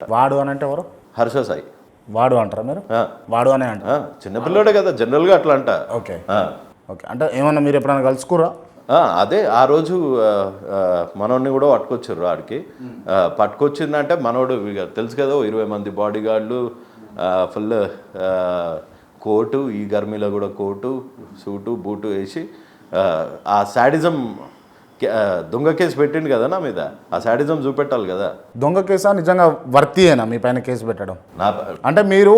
వాడు అని అంటే ఎవరు? హర్ష సాయి. వాడు అంటారా మీరు? వాడు అనే అంట. చిన్నపిల్లడే కదా, జనరల్గా అట్లా అంట. Okay okay. అంటే ఏమన్నా మీరు ఎప్పుడైనా కలుసుకురా? అదే ఆ రోజు మనోడిని కూడా పట్టుకొచ్చారు ఆడికి. పట్టుకొచ్చిందంటే మనోడు తెలుసు కదా, 20 మంది బాడీ గార్డులు, ఫుల్ కోటు, ఈ గర్మీలో కూడా కోటు, సూటు బూటు వేసి ఆ శాడిజం దొంగ కేసు పెట్టిండు కదా నా మీద. ఆ శాడిజం చూపెట్టాలి కదా. దొంగ కేసా నిజంగా వర్తీయేనా మీ పైన కేసు పెట్టడం? అంటే మీరు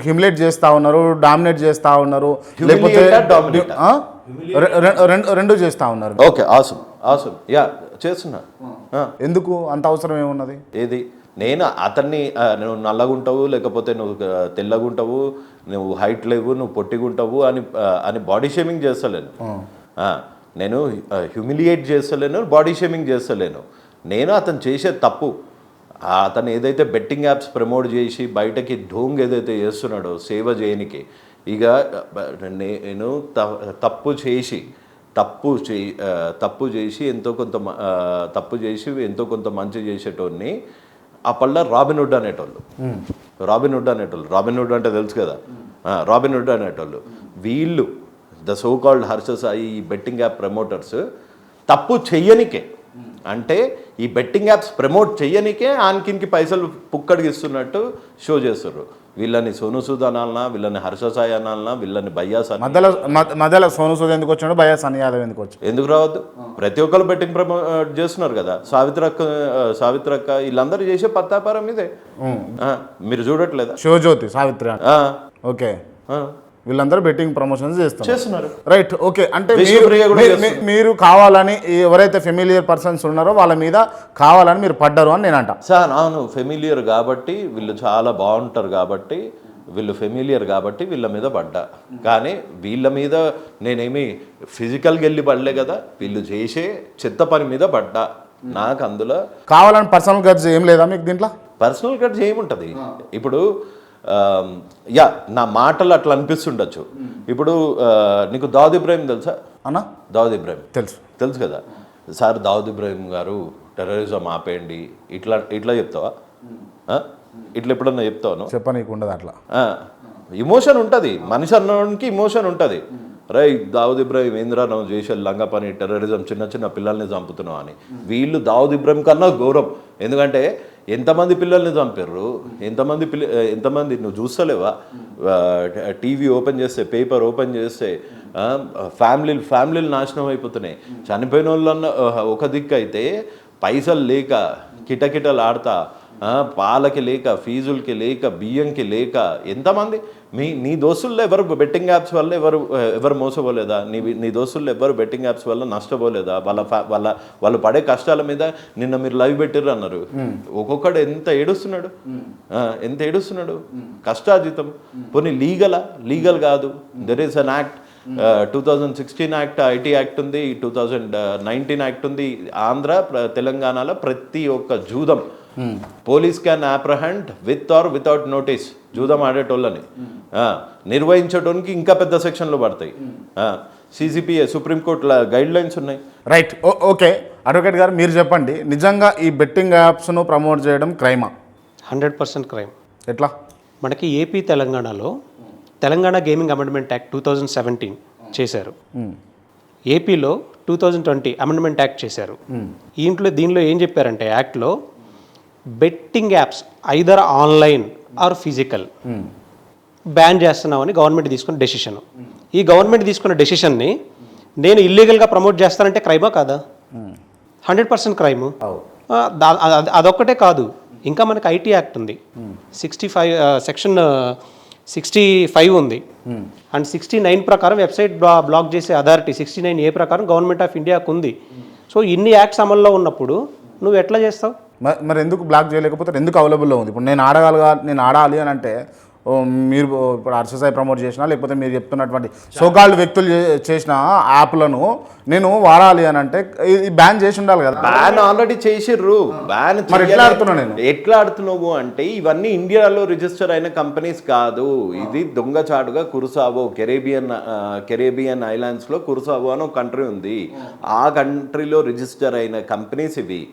హ్యూమిలేట్ చేస్తూ ఉన్నారు, డామినేట్ చేస్తూ ఉన్నారు, లేకపోతే రెండు చేస్తూ ఉన్నారు? ఓకే, ఆసమ్ ఆసమ్, యా చేస్తున్నా. ఎందుకు అంత అవసరం ఏమున్నది? ఏది నేను అతన్ని నువ్వు నల్లగుంటావు, లేకపోతే నువ్వు తెల్లగుంటావు, నువ్వు హైట్ లేవు, నువ్వు పొట్టిగుంటావు అని బాడీ షేమింగ్ చేస్తలేను. నేను హ్యూమిలియేట్ చేస్తలేను, బాడీ షేమింగ్ చేస్తలేను. నేను అతను చేసే తప్పు, అతను ఏదైతే బెట్టింగ్ యాప్స్ ప్రమోట్ చేసి బయటకి ఢోంగ్ ఏదైతే చేస్తున్నాడో సేవ చేయనికి, ఇక నేను తప్పు చేసి ఎంతో కొంత మంచి చేసేటోడిని ఆ పళ్ళ రాబిన్హుడ్ అనేటోళ్ళు. రాబిన్హుడ్ అంటే తెలుసు కదా, రాబిన్హుడ్ అనేటోళ్ళు వీళ్ళు, the so called Harsha Sai betting app promoters తప్పు చెయ్యనికే, అంటే ఈ బెట్టింగ్ యాప్స్ ప్రమోట్ చెయ్యనికే ఆన్కిన్కి పైసలు పుక్కడికి ఇస్తున్నట్టు షో చేస్తారు. వీళ్ళని సోను సూద్ అనాలనా, వీళ్ళని హర్ష సాయి అనాలనా, వీళ్ళని బయ్యాస్ మధ్యలో సోను సూద్ ఎందుకు వచ్చాడు, బయ్యాస్ అని యాదవ్ ఎందుకు వచ్చాడు? ఎందుకు రావద్దు? ప్రతి ఒక్కరు బెట్టింగ్ ప్రమోట్ చేస్తున్నారు కదా. సావిత్రక్క వీళ్ళందరూ చేసే పత్తాపారం ఇదే. మీరు చూడట్లేదా? శివజ్యోతి, సావిత్రి. ఓకే, వీళ్ళందరూ బెట్టింగ్ ప్రమోషన్స్ చేస్తున్నారు. Right, okay. అంటే మీరు కావాలని ఎవరైతే ఫెమిలియర్ పర్సన్స్ ఉన్నారో వాళ్ళ మీద కావాలని మీరు పడ్డారు అని నేను అంట. సార్ అవును, ఫెమిలియర్ కాబట్టి, వీళ్ళు చాలా బాగుంటారు కాబట్టి, వీళ్ళు ఫెమిలియర్ కాబట్టి వీళ్ళ మీద పడ్డా. కానీ వీళ్ళ మీద నేనేమి ఫిజికల్గా వెళ్ళి పడలే కదా, వీళ్ళు చేసే చెత్త పని మీద పడ్డా. నాకు అందులో కావాలని పర్సనల్ గడ్జ్ ఏం లేదా మీకు? దీంట్లో పర్సనల్ గడ్జ్ ఏముంటుంది? ఇప్పుడు నా మాటలు అట్లా అనిపిస్తుండొచ్చు. ఇప్పుడు నీకు దావుద్ ఇబ్రాహిం తెలుసా అన్న? దావుద్ ఇబ్రాహిం తెలుసు కదా సార్. దావుద్ ఇబ్రాహిం గారు టెర్రరిజం ఆపేయండి ఇట్లా చెప్తావా? ఇట్లా ఎప్పుడన్నా చెప్తావు? చెప్పనీకు ఉండదు అట్లా. ఇమోషన్ ఉంటుంది, మనిషి అన్నోనికి ఇమోషన్ ఉంటుంది. రై దావుద్ ఇబ్రాహిం ఏంద్రా నువ్వు చేసే లంగా పని, టెర్రరిజం, చిన్న పిల్లల్ని చంపుతున్నావు అని. వీళ్ళు దావుద్ ఇబ్రాహిం కన్నా ఘోరం. ఎందుకంటే ఎంతమంది పిల్లల్ని చంపారు, ఎంతమంది నువ్వు చూస్తలేవా? టీవీ ఓపెన్ చేస్తే, పేపర్ ఓపెన్ చేస్తే ఫ్యామిలీలు నాశనం అయిపోతున్నాయి. చనిపోయిన వాళ్ళన్న ఒక దిక్కు అయితే, పైసలు లేక కిటకిటలు ఆడతా, పాలకి లేక, ఫీజులకి లేక, బియ్యంకి లేక ఎంతమంది. నీ దోస్తుల్లో ఎవరు బెట్టింగ్ యాప్స్ వల్ల ఎవరు మోసపోలేదా? నీ దోస్తుల్లో ఎవరు బెట్టింగ్ యాప్స్ వల్ల నష్టపోలేదా? వాళ్ళు పడే కష్టాల మీద నిన్న మీరు లైవ్ పెట్టిర్రు అన్నారు. ఒక్కొక్కడు ఎంత ఏడుస్తున్నాడు కష్టాజితం. పోనీ లీగల్ కాదు, there is an act. 2016 act, IT act ఉంది, 2019 యాక్ట్ ఉంది. తెలంగాణలో ప్రతి ఒక్క జూదం police can apprehend with or without notice జూదం ఆడేటోళ్ళని నిర్వహించడానికి ఇంకా పెద్ద సెక్షన్లు పడతాయి. CCPA సుప్రీంకోర్టు గైడ్ లైన్స్ ఉన్నాయి. Right, okay. అడ్వకేట్ గారు మీరు చెప్పండి, నిజంగా ఈ బెట్టింగ్ యాప్స్ను ప్రమోట్ చేయడం క్రైమా? 100% క్రైమ్. ఎట్లా? మనకి ఏపీ తెలంగాణలో తెలంగాణ గేమింగ్ అమెండ్మెంట్ యాక్ట్ 2017 చేశారు. ఏపీలో 2020 అమెండ్మెంట్ యాక్ట్ చేశారు. దీనిలో ఏం చెప్పారంటే, యాక్ట్లో betting apps either online or physical ban చేస్తున్నామని గవర్నమెంట్ తీసుకున్న డెసిషన్. ఈ గవర్నమెంట్ తీసుకున్న డెసిషన్ని నేను ఇల్లీగల్గా ప్రమోట్ చేస్తానంటే క్రైమా కాదా? 100% క్రైము. అదొక్కటే కాదు, ఇంకా మనకి ఐటీ యాక్ట్ ఉంది, 65 సెక్షన్ 65 ఉంది. అండ్ 69 ప్రకారం వెబ్సైట్ బ్లాక్ చేసే అథారిటీ 69A ప్రకారం గవర్నమెంట్ ఆఫ్ ఇండియాకు ఉంది. సో ఇన్ని యాక్ట్స్ అమల్లో ఉన్నప్పుడు నువ్వు ఎట్లా చేస్తావు? మరి ఎందుకు బ్లాక్ చేయలేకపోతే? ఎందుకు అవైలబుల్లో ఉంది? ఇప్పుడు నేను ఆడాలి అని అంటే మీరు ఇప్పుడు హర్షసాయి ప్రమోట్ చేసినా లేకపోతే మీరు చెప్తున్నటువంటి సోకాల్డ్ వ్యక్తులు చేసిన యాప్లను నేను వాడాలి అని అంటే బ్యాన్ చేసి ఉండాలి కదా. బ్యాన్ ఆల్రెడీ చేసిర్రు. బ్యాన్ మరి ఎట్లా ఆడుతున్నా నేను? ఎట్లా ఆడుతున్నావు అంటే ఇవన్నీ ఇండియాలో రిజిస్టర్ అయిన కంపెనీస్ కాదు. ఇది దొంగచాటుగా కురుసావో కెరేబియన్ ఐలాండ్స్ లో కురుసావో అని ఒక కంట్రీ ఉంది. ఆ కంట్రీలో రిజిస్టర్ అయిన కంపెనీస్ ఇవి.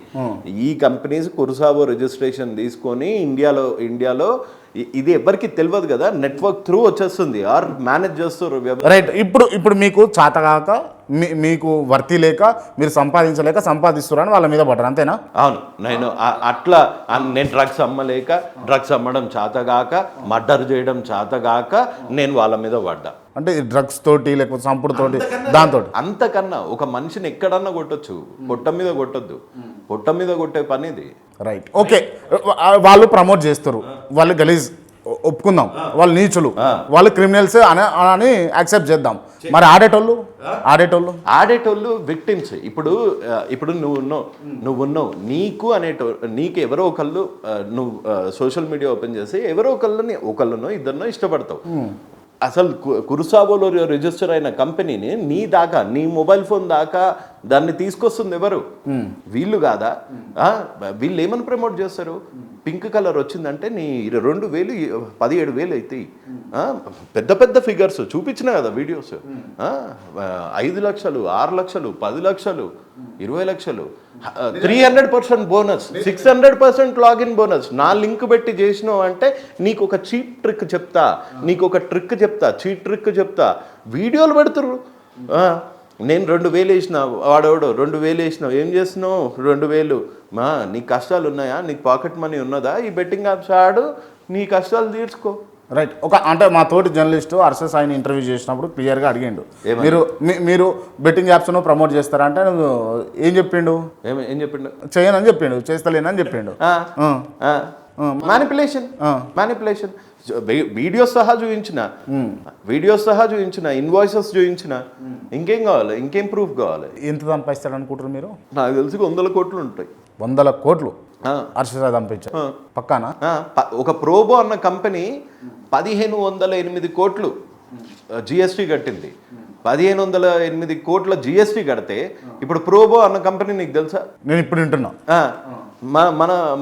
ఈ కంపెనీస్ కురుసావో రిజిస్ట్రేషన్ తీసుకొని ఇండియాలో ఇది ఎవరికి తెలియదు కదా, నెట్వర్క్ త్రూ వచ్చేస్తుంది ఆర్ మేనేజ్ చేస్తారు. రైట్. ఇప్పుడు మీకు చాతగాక మీకు వర్తి లేక మీరు సంపాదిస్తున్నారు అని వాళ్ళ మీద పడ్డారు, అంతేనా? అవును. నేను అట్లా నేను డ్రగ్స్ అమ్మలేక, డ్రగ్స్ అమ్మడం చేతగాక, మర్డర్ చేయడం చేతగాక నేను వాళ్ళ మీద పడ్డా. అంటే డ్రగ్స్ తోటి లేకపోతే సంపుడు తోటి దాంతో అంతకన్నా ఒక మనిషిని ఎక్కడన్నా కొట్టొచ్చు, పొట్ట మీద కొట్టొద్దు. పొట్ట మీద కొట్టే పని ఇది. రైట్. ఓకే, వాళ్ళు ప్రమోట్ చేస్తారు, వాళ్ళు గలీజ్ ఒప్పుకుందాం, వాళ్ళు నీచులు, వాళ్ళు క్రిమినల్స్ అని యాక్సెప్ట్ చేద్దాం. మరి ఆడేటోళ్ళు విక్టిమ్స్. ఇప్పుడు నువ్వు ఉన్నావు, నీకు ఎవరో ఒకళ్ళు నువ్వు సోషల్ మీడియా ఓపెన్ చేసి ఎవరో ఒకళ్ళనో ఇద్దరినో ఇష్టపడతావు. అసలు కురుసావోలో రిజిస్టర్ అయిన కంపెనీని నీ మొబైల్ ఫోన్ దాకా దాన్ని తీసుకొస్తుంది ఎవరు? వీళ్ళు కాదా? వీళ్ళు ఏమని ప్రమోట్ చేస్తారు? పింక్ కలర్ వచ్చిందంటే నీ 2,000 17,000 అవుతాయి. పెద్ద పెద్ద ఫిగర్స్ చూపించిన కదా వీడియోస్. 5 లక్షలు, 6 లక్షలు, 10 లక్షలు, 20 లక్షలు, 300% బోనస్, 600% లాగిన్ బోనస్. నా లింక్ పెట్టి చేసినావు అంటే నీకు ఒక చీట్ ట్రిక్ చెప్తా, చీట్ ట్రిక్ చెప్తా. వీడియోలు పెడుతుర్రు. నేను 2,000 వేసిన, వాడెవడో 2,000 వేసినావు, ఏం చేస్తున్నావు? 2,000 నీకు కష్టాలు ఉన్నాయా? నీకు పాకెట్ మనీ ఉన్నదా? ఈ బెట్టింగ్ యాప్స్ ఆడు, నీ కష్టాలు తీర్చుకో. రైట్. అంటే మా తోటి జర్నలిస్టు హర్షస్ ఆయన ఇంటర్వ్యూ చేసినప్పుడు క్లియర్గా అడిగిండు, మీరు బెట్టింగ్ యాప్స్ను ప్రమోట్ చేస్తారా అంటే ఏం చెప్పిండు? చేయనని చెప్పిండు, చేస్తలేనని చెప్పిండు. మ్యానిపులేషన్. వీడియోస్ సహా చూపించిన, ఇన్వాయిసెస్ చూపించిన. ఇంకేం కావాలి? ఇంకేం ప్రూఫ్ కావాలి? ఎంత సంపాదిస్తాడు అనుకుంటారు మీరు? నాకు తెలిసి 100 కోట్లు ఉంటాయి. 100 కోట్లు హర్షసాయి సంపాదించారు పక్కానా? ఒక ప్రోబో అన్న కంపెనీ 1,508 కోట్లు జిఎస్టీ కట్టింది. 1,508 కోట్ల జిఎస్టీ కడితే ఇప్పుడు ప్రోబో అన్న కంపెనీ నీకు తెలుసా? నేను ఇప్పుడు వింటున్నా.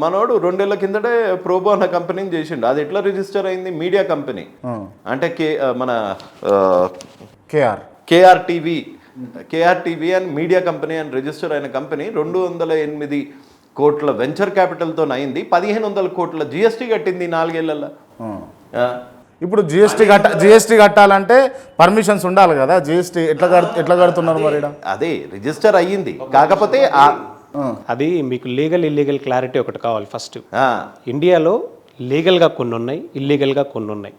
మనోడు 2 ఏళ్ల కిందటే ప్రోబో అన్న కంపెనీని చేసిండు. అది ఎట్లా రిజిస్టర్ అయింది? Media company. అంటే మన KR TV and media company అని రిజిస్టర్ అయిన కంపెనీ 208 కోట్ల వెంచర్ క్యాపిటల్తో అయింది. 1,500 కోట్ల జిఎస్టీ కట్టింది 4 ఏళ్లలో. ఇప్పుడు జిఎస్టీ కట్టాలంటే పర్మిషన్స్ ఉండాలి కదా. జిఎస్టీ ఎట్లా కడుతున్నారు మరి? అదే రిజిస్టర్ అయ్యింది, కాకపోతే అది మీకు లీగల్ ఇల్లీగల్ క్లారిటీ ఒకటి కావాలి ఫస్ట్. ఇండియాలో లీగల్గా కొన్ని ఉన్నాయి, ఇల్లీగల్గా కొన్ని ఉన్నాయి.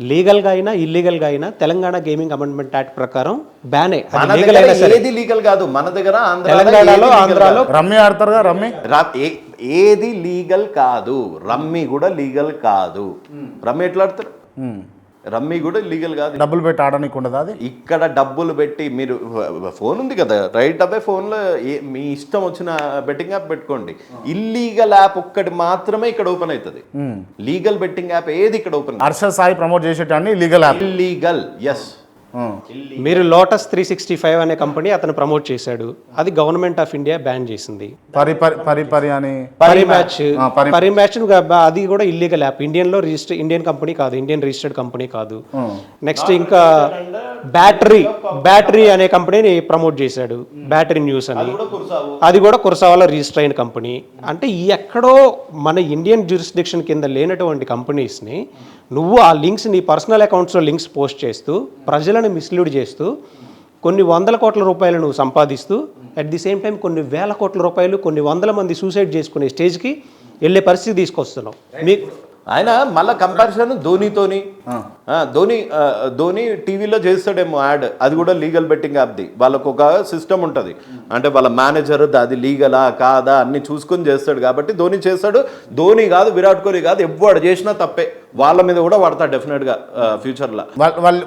లీగల్గా అయినా ఇల్లీగల్గా అయినా తెలంగాణ గేమింగ్ అమెండ్మెంట్ యాక్ట్ ప్రకారం బ్యానే. ఏది లీగల్ కాదు మన దగ్గర. తెలంగాణలో, ఆంధ్రాలో రమ్మీ ఆడతారు కదా. ఏది లీగల్ కాదు. రమ్మీ కూడా లీగల్ కాదు. రమ్మీ ఎట్లా ఆడతారు? రమ్మీ కూడా లీగల్ కాదు. డబ్బులు పెట్టి ఆడడానికి ఉండదు. అది ఇక్కడ డబ్బులు పెట్టి మీరు ఫోన్ ఉంది కదా, రైట్ అవే ఫోన్లో మీ ఇష్టం వచ్చిన బెట్టింగ్ యాప్ పెట్టుకోండి. ఇల్లీగల్ యాప్ ఒక్కటి మాత్రమే ఇక్కడ ఓపెన్ అవుతుంది. లీగల్ బెట్టింగ్ యాప్ ఏది ఇక్కడ ఓపెన్? హర్షసాయి ప్రమోట్ చేసేటాన్ని లీగల్ యాప్. ఇల్లీగల్. ఎస్. మీరు లోటస్ 365 అనే కంపెనీ అతను ప్రమోట్ చేశాడు, అది గవర్నమెంట్ ఆఫ్ ఇండియా బ్యాన్ చేసింది. పరిమ్యాచ్ అది కూడా ఇల్లీగల్ యాప్. ఇండియన్ కంపెనీ కాదు, ఇండియన్ రిజిస్టర్డ్ కంపెనీ కాదు. నెక్స్ట్ ఇంకా బ్యాటరీ అనే కంపెనీని ప్రమోట్ చేశాడు, బ్యాటరీ న్యూస్ అని. అది కూడా కురసావాలో రిజిస్టర్ అయిన కంపెనీ. అంటే ఎక్కడో మన ఇండియన్ జ్యూరిస్డిక్షన్ కింద లేనటువంటి కంపెనీస్ని నువ్వు ఆ లింక్స్ నీ పర్సనల్ అకౌంట్స్లో లింక్స్ పోస్ట్ చేస్తూ ప్రజలను మిస్లీడ్ చేస్తూ కొన్ని 100 కోట్ల రూపాయలు నువ్వు సంపాదిస్తూ అట్ ది సేమ్ టైం కొన్ని 1,000 కోట్ల రూపాయలు, కొన్ని 100 మంది సూసైడ్ చేసుకునే స్టేజ్కి వెళ్ళే పరిస్థితి తీసుకొస్తున్నావు. మీకు ఆయన మళ్ళీ కంపారిజన్ ధోనితోని. ధోని టీవీలో చేస్తాడేమో యాడ్, అది కూడా లీగల్ బెట్టింగ్ యాప్ది. వాళ్ళకు ఒక సిస్టమ్ ఉంటుంది, అంటే వాళ్ళ మేనేజర్ అది లీగలా కాదా అన్ని చూసుకొని చేస్తాడు. కాబట్టి ధోని చేస్తాడు. ధోని కాదు, విరాట్ కోహ్లీ కాదు, ఎవడు చేసినా తప్పే. వాళ్ళ మీద కూడా పడతాడు డెఫినెట్గా ఫ్యూచర్లో.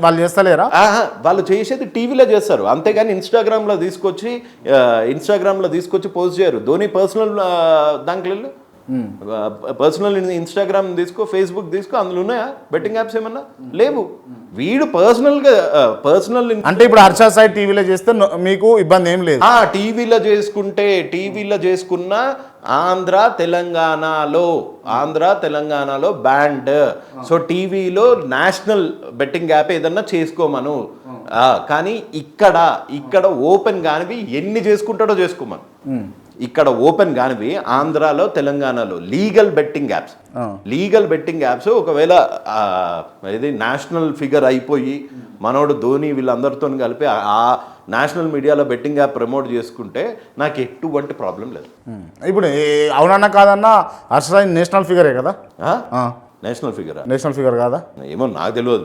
వాళ్ళు చేస్తలేరా? వాళ్ళు చేసేది టీవీలో చేస్తారు, అంతేగాని ఇన్స్టాగ్రామ్లో తీసుకొచ్చి పోస్ట్ చేయరు. ధోని పర్సనల్ దాంట్లో పర్సనల్ ఇన్స్టాగ్రామ్ తీసుకో, ఫేస్బుక్ తీసుకో, అందులో ఉన్నాయా బెట్టింగ్ యాప్స్ ఏమన్నా? లేవు. వీడు పర్సనల్ అంటే ఇప్పుడు హర్ష సాయి టీవీలో చేస్తే మీకు ఇబ్బంది ఏం లేదు. టీవీలో చేసుకున్న ఆంధ్ర తెలంగాణలో బ్యాండ్. సో టీవీలో నేషనల్ బెట్టింగ్ యాప్ ఏదన్నా చేసుకోమను, కానీ ఇక్కడ ఓపెన్ కానివి ఎన్ని చేసుకుంటాడో చేసుకోమను. ఇక్కడ ఓపెన్ కానివి ఆంధ్రాలో తెలంగాణలో లీగల్ బెట్టింగ్ యాప్స్ ఒకవేళ ఇది నేషనల్ ఫిగర్ అయిపోయి మనోడు ధోని వీళ్ళందరితో కలిపి ఆ నేషనల్ మీడియాలో బెట్టింగ్ యాప్ ప్రమోట్ చేసుకుంటే నాకు ఎటువంటి ప్రాబ్లం లేదు. ఇప్పుడు అవునన్నా కాదన్నా హర్ష సాయి నేషనల్ ఫిగరే కదా? నేషనల్ ఫిగర్ కాదా? ఏమో నాకు తెలియదు.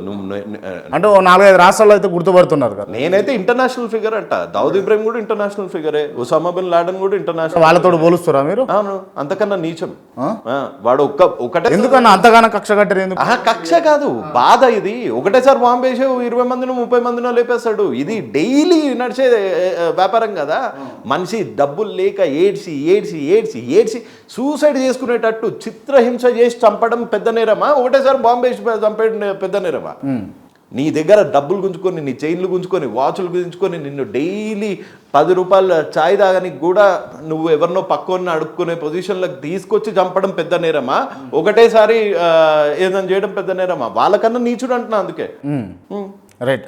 అంటే 4-5 రాష్ట్రాల్లో అయితే గుర్తుపడుతున్నారు కదా. నేనైతే ఇంటర్నేషనల్ ఫిగర్ అంట. దావుద్ ఇబ్రాహిం కూడా ఇంటర్నేషనల్ ఫిగరే, ఉసామా బిన్ లాడెన్ కూడా ఇంటర్నేషనల్. వాళ్ళతో పోలుస్తారా మీరు? అవును, అంతకన్నా నీచం. వాడు ఒకటే. ఎందుకన్నా అంతగానో కక్ష కట్టారు ఎందుకు? కక్ష కాదు, బాధ. ఇది ఒకటేసారి బాంబు వేసే 20 మందినో 30 మందినో లేపేస్తాడు. ఇది డైలీ నడిచే వ్యాపారం కదా. మనిషి డబ్బులు లేక ఏడ్చి సూసైడ్ చేసుకునేటట్టు చిత్రహింస చేసి చంపడం పెద్ద నేరమా? ఒకటేసారి బాంబు వేసి చంపేయడం పెద్ద నేరమా? నీ దగ్గర డబ్బులు గుంజుకొని, నీ చైన్లు గుంజుకొని, వాచులు గుంజుకొని, నిన్ను డైలీ 10 రూపాయల ఛాయ్ తాగనికి కూడా నువ్వు ఎవరినో పక్కన అడుక్కునే పొజిషన్లకు తీసుకొచ్చి చంపడం పెద్ద నేరమా? ఒకటేసారి ఏదైనా చేయడం పెద్ద నేరమా? వాళ్ళకన్నా నీచుడు అంటున్నా అందుకే. రైట్.